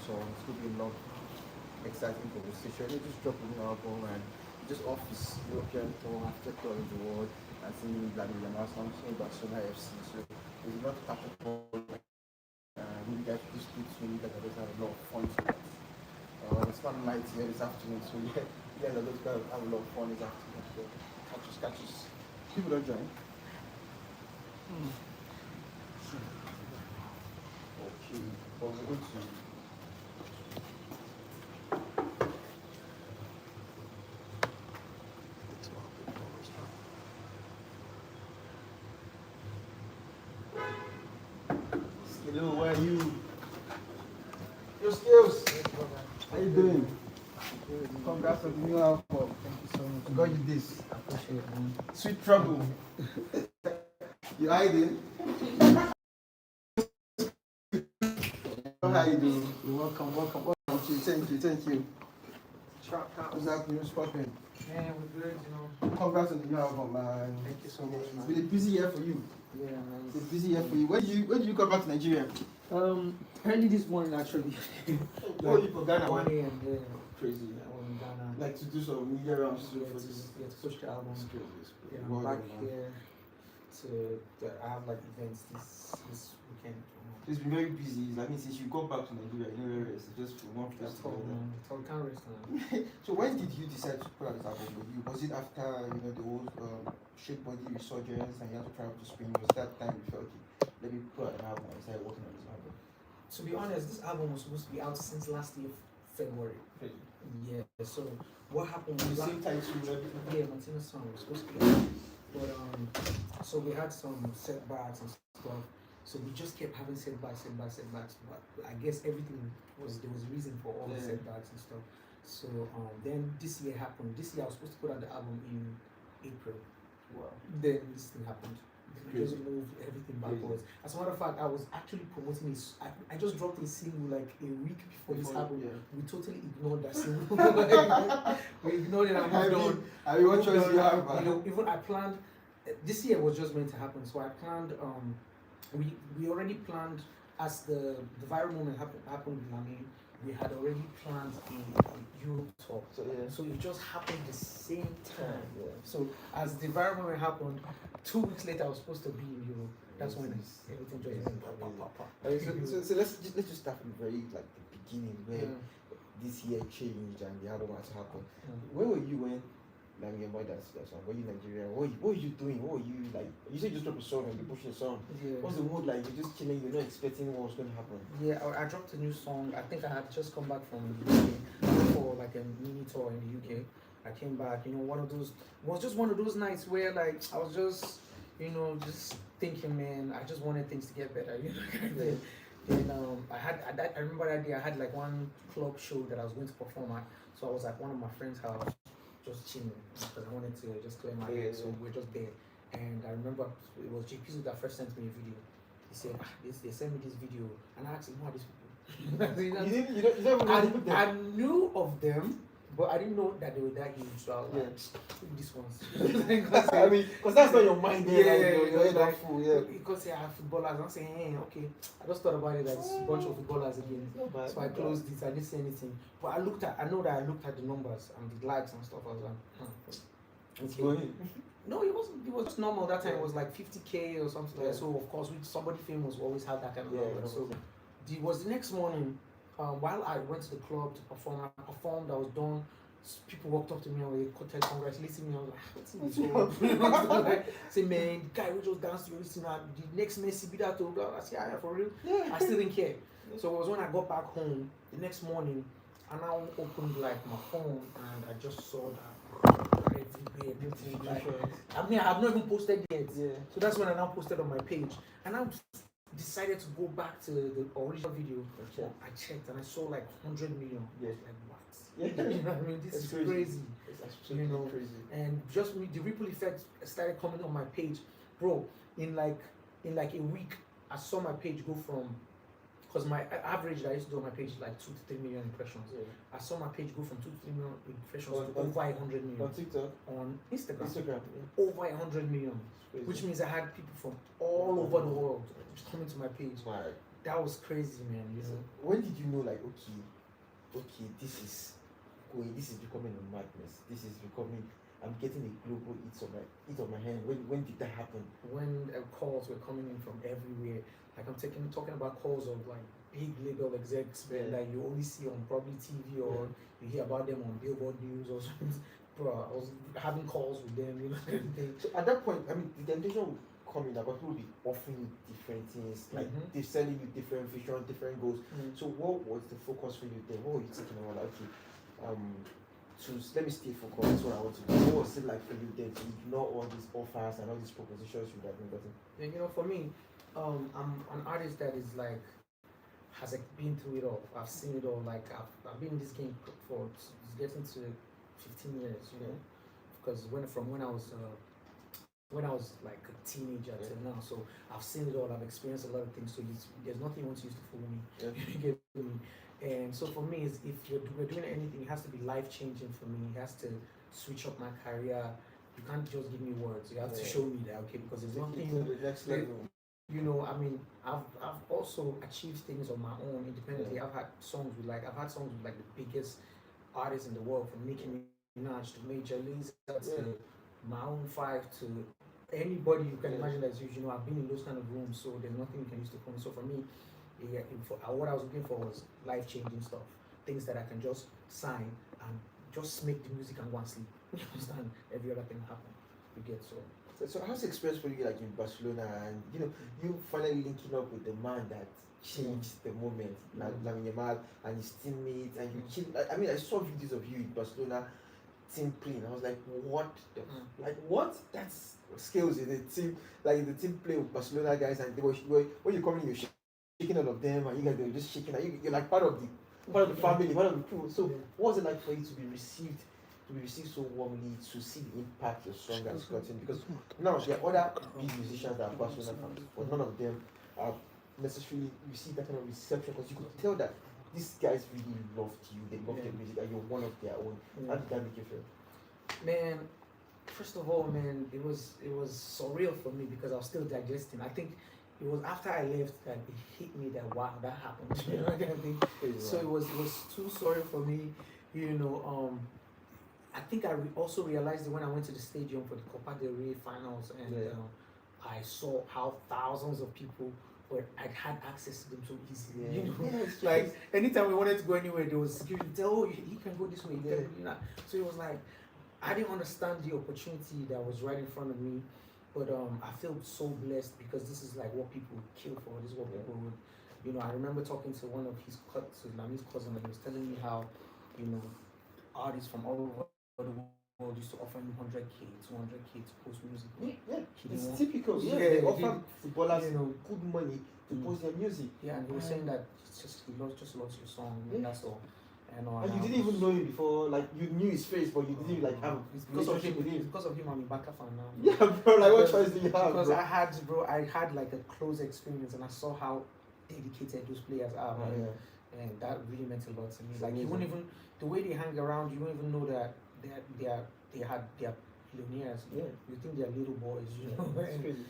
songs, could be a lot of exciting conversation. You just drop a new album and just office European tour, after tour in the world, and singing like the Samsung Barcelona FC. So it's not capital. We guys just do to you guys always have a lot of fun tonight. It's not night here this afternoon, so yeah, you guys are just gonna have a lot of fun this afternoon. So catch us. People don't join. Okay, but we're going to. Hello, where are you? Yo, Skales. How you doing? Congrats on the new album. Thank you so much. I got you this. I appreciate it, man. Sweet Trouble. You hiding? How you doing? You're welcome. Thank you. What's happening? What's popping? Man, we're good, you know. Congrats on the new album, man. Thank you so much, It's man. been a busy year for you. Yeah, man. It's a busy year for you. When did you come back to Nigeria? Early this morning, actually. Oh, you for Ghana? 1 a.m. Yeah. Crazy. I was in Ghana. Like to do some media rounds Yeah, for to, this. yeah, to push the album. It's crazy. It's Yeah, crazy. I'm Well back done, man. here I have like events this weekend. It's been very busy. I mean, since you got back to Nigeria, you know, it's just one place That's to all, go. man. So I can't rest now. So when did you decide to put out this album? Was it after the whole Shake Body resurgence and you had to travel to Spain? Was that time you felt okay, let me put out an album and start working on this album? To be honest, this album was supposed to be out since last year, February. Crazy. Yeah. So what happened The was same title and everything. yeah, Martina's song was supposed to be out. But so we had some setbacks and stuff. So we just kept having setbacks. But I guess there was a reason for all the Yeah. setbacks and stuff. So then this year happened. This year I was supposed to put out the album in April. Wow. Then this thing happened. We just Crazy. moved everything backwards. As a matter of fact, I was actually promoting this. I just dropped a single like a week before this happened. Yeah. We totally ignored that single. We ignored it and moved on. I mean, what choice you have? You know, even I planned. This year was just meant to happen, so I planned. We already planned as the viral moment happened with Lami. We had already planned a Europe tour. So yeah. So it just happened the same time. Yeah. So as the viral moment happened, 2 weeks later I was supposed to be in Europe. That's when everything just went pop, pop, pop, pop. So let's just start from very like the beginning where Yeah. this year changed and the album has happened. Yeah. Where were you when like your boy that song? Were you in Nigeria? What were you doing? What were you like? You said you just dropped a song and you pushing a song. Yeah. What's the mood like? You're just chilling. You're not expecting what's going to happen. Yeah, I dropped a new song. I think I had just come back from the UK. I went for like a mini tour in the UK. I came back, it was just one of those nights where like I was just, just thinking, man, I just wanted things to get better, kind of thing. Then I remember that day I had like one club show that I was going to perform at. So I was at one of my friends' house, just chilling because I wanted to just clear my head. So we're just there. And I remember it was JP that first sent me a video. He said, they sent me this video, and I asked him, who are these people? You don't I knew of them, but I didn't know that they were that huge. So I was like, these ones. I mean, because that's not your mind there. Yeah. Because they are footballers. I'm saying, hey, okay. I just thought about it as a bunch of footballers again. So I closed it. I didn't say anything. But I know that I looked at the numbers and the likes and stuff. I was like, okay. No, it wasn't. It was just normal. That time it was like 50K or something like that. So of course, with somebody famous, we always have that kind of number. So it was the next morning. While I went to the club to perform, I performed. I was done. People walked up to me and were congratulating me. I was like, what's this? Like, say, man, the guy who just danced to you, listen, the next Messi be that to blah. I said, yeah, for real. I still didn't care. So it was when I got back home the next morning, and I opened like my phone and I just saw that everywhere. I mean, I have not even posted yet. So that's when I now posted on my page, and I decided to go back to the original video. I checked and I saw like 100 million. Like what? I mean, this is crazy. It's absolutely crazy. And just the ripple effect started coming on my page, bro. In like a week, I saw my page go from, because my average that I used to do on my page is like 2 to 3 million impressions. I saw my page go from 2 to 3 million impressions to over 100 million. On TikTok? On Instagram. Yeah. Over 100 million. Which means I had people from all over the world just coming to my page. that was crazy, man. You So know. when did you know, like, okay, this is becoming a madness. This is becoming. I'm getting a global hit on my hand. When did that happen? When calls were coming in from everywhere, like I'm talking about calls of like big label execs, man, Yeah. that you only see on probably TV or you hear about them on Billboard News or something. Bro, I was having calls with them, you know. So at that point, I mean, the temptation will come in about people will be offering you different things, like they're selling you different vision, different goals. So what was the focus for you then? What were you thinking about? Like, okay, let me stay focused. That's what I want to do. What was it like for you then to ignore all these offers and all these propositions you would have been getting? Yeah, you know, for me, I'm an artist that is like has like been through it all. I've seen it all. Like I've been in this game for it's getting to 15 years, you know, because when I was like a teenager till now, so I've seen it all. I've experienced a lot of things. So there's nothing you want to use to fool me. You get me? And so for me, is if we're doing anything, it has to be life changing for me. It has to switch up my career. You can't just give me words. You have to show me that, okay? Because there's nothing. The next level. You know, I mean, I've also achieved things on my own independently. I've had songs with like the biggest artists in the world, from Nicki Minaj to Major Lazer to Maroon 5 to anybody you can imagine that's huge. You know, I've been in those kind of rooms, so there's nothing you can use to phone. So for me, what I was looking for was life changing stuff, things that I can just sign and just make the music and go and sleep. You understand? Every other thing happen. You get so. So how's the experience for you, like in Barcelona, and you finally linking up with the man that changed the moment, Lamine Yamal and his teammates, and you kill. I mean, I saw videos of you in Barcelona team playing. I was like, what? Like what? That's Skales in the team, like the team play with Barcelona guys, and they were when you come in, you're shaking all of them, and you guys were just shaking. And you're like part of the family, part of the crew. So what was it like for you to be received? So warmly, to see the impact your song has gotten, because now there are other big musicians that are Barcelona fans, but none of them are necessarily receive that kind of reception, because you could tell that these guys really loved you, they loved your music, and you're one of their own. How did that make you feel? Man, first of all, man, it was surreal for me because I was still digesting. I think it was after I left that it hit me that wow, that happened. You know what I mean? So it was too sorry for me, you know. I think I also realized it when I went to the stadium for the Copa del Rey finals, and I saw how thousands of people I had access to them so easily. You know, like anytime we wanted to go anywhere, there was security. Oh, you can go this way. You know? So it was like I didn't understand the opportunity that was right in front of me, but I feel so blessed because this is like what people kill for. This is what people would. You know, I remember talking to one of his Lami's cousin, and he was telling me how, you know, artists from all over the world used to offer him 100K, 200K to post music. It's typical. They offer footballers, good money to post their music. Yeah, and he was saying that he just loves your song. That's all. And you didn't even know him before, like you knew his face, but you didn't like have because of him. Because of him, I'm a Barca fan now. Yeah, bro. Like what choice do you have? Because I had like a close experience, and I saw how dedicated those players are, and that really meant a lot to me. Like you wouldn't even the way they hang around, you won't even know that they are millionaires. Yeah. You think they're little boys, you know. It's crazy.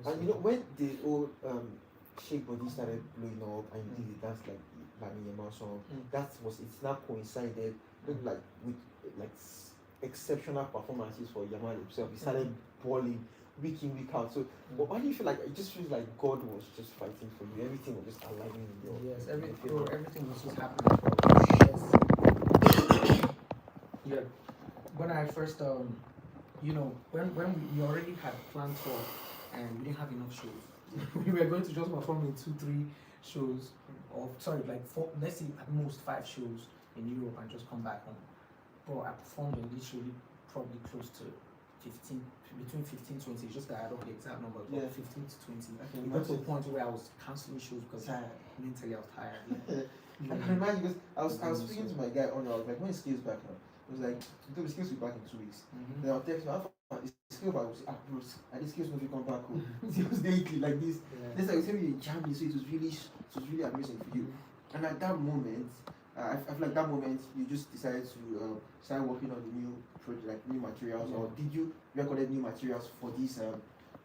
And you know when the old Shake Body started blowing up and you did the dance like Lamine Yamal song, it's now coincided like with like exceptional performances for Yamal himself. He started balling week in, week out. So but why do you feel like it just feels like God was just fighting for you? Everything was just aligning in your everything was just happening for us. Yeah. When I first you know, when we already had planned tour and we didn't have enough shows. We were going to just perform in 2-3 shows, or sorry, like 4, let's say at most 5 shows in Europe and just come back home. Bro, I performed in literally probably close to 15, between 15 20, just that I don't know the exact number, but 15 to 20. It got to a point where I was cancelling shows because mentally I was tired. I can remind you because I was speaking to my guy on, I was like, when is Skales back now? I was like, Skales will be back in 2 weeks. Then I'll text him, Skills back, I was like, Bruce, I did Skills movie come back home. Skills daily like this. That's like saying you jammed me, so it was really amazing for you. And at that moment, I feel like that moment you just decided to start working on the new project, like new materials, or did you record new materials for this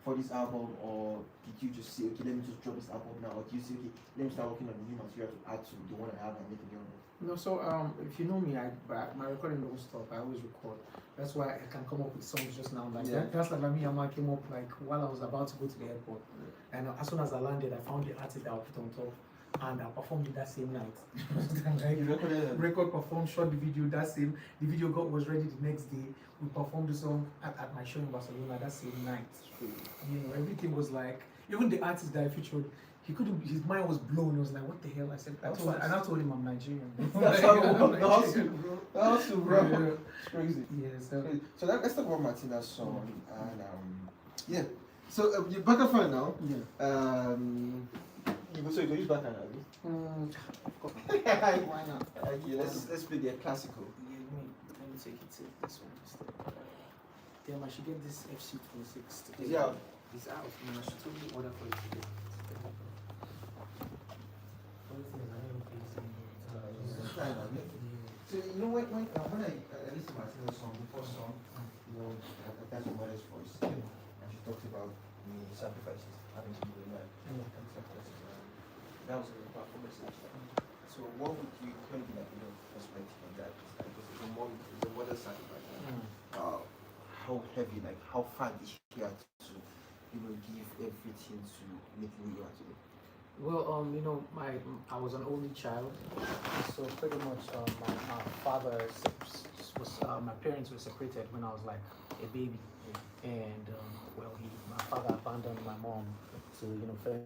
for this album, or did you just say, okay, let me just drop this album now, or do you say, okay, let me start working on the new material to add to the one I have and make a new one? No, so if you know me, my recording don't stop. I always record. That's why I can come up with songs just now. Like that's like me and Yama came up like while I was about to go to the airport, and as soon as I landed, I found the artist that I put on top, and I performed it that same night. You recorded it? Record, performed, shot the video that same. The video was ready the next day. We performed the song at my show in Barcelona that same night. You know, everything was like, even the artist that I featured, he couldn't. His mind was blown. He was like, "What the hell?" I said, "I told him I'm Nigerian." That's how to bro. Yeah. It's crazy. Yeah. So let's talk about Martina's song, and yeah. So you're Butterfly now. Yeah. So you can use Butterfly now. Of course. Why not? Okay, let's play the classical. Yeah, let me take it to this one instead. Damn, I should get this FC26 today. Yeah. It's out. Man, I should totally order for it today. So you know when I listened to Martina's song, the first song, that's my mother's voice, and she talks about the sacrifices having to do with life, and sacrifices. That was a powerful message. So what would you kind of like, perspective on that? Because it's a mother's sacrifice. How heavy, like how far did she have to, give everything to make who you are today? Well, I was an only child, so pretty much my father my parents were separated when I was like a baby, and my father abandoned my mom to fend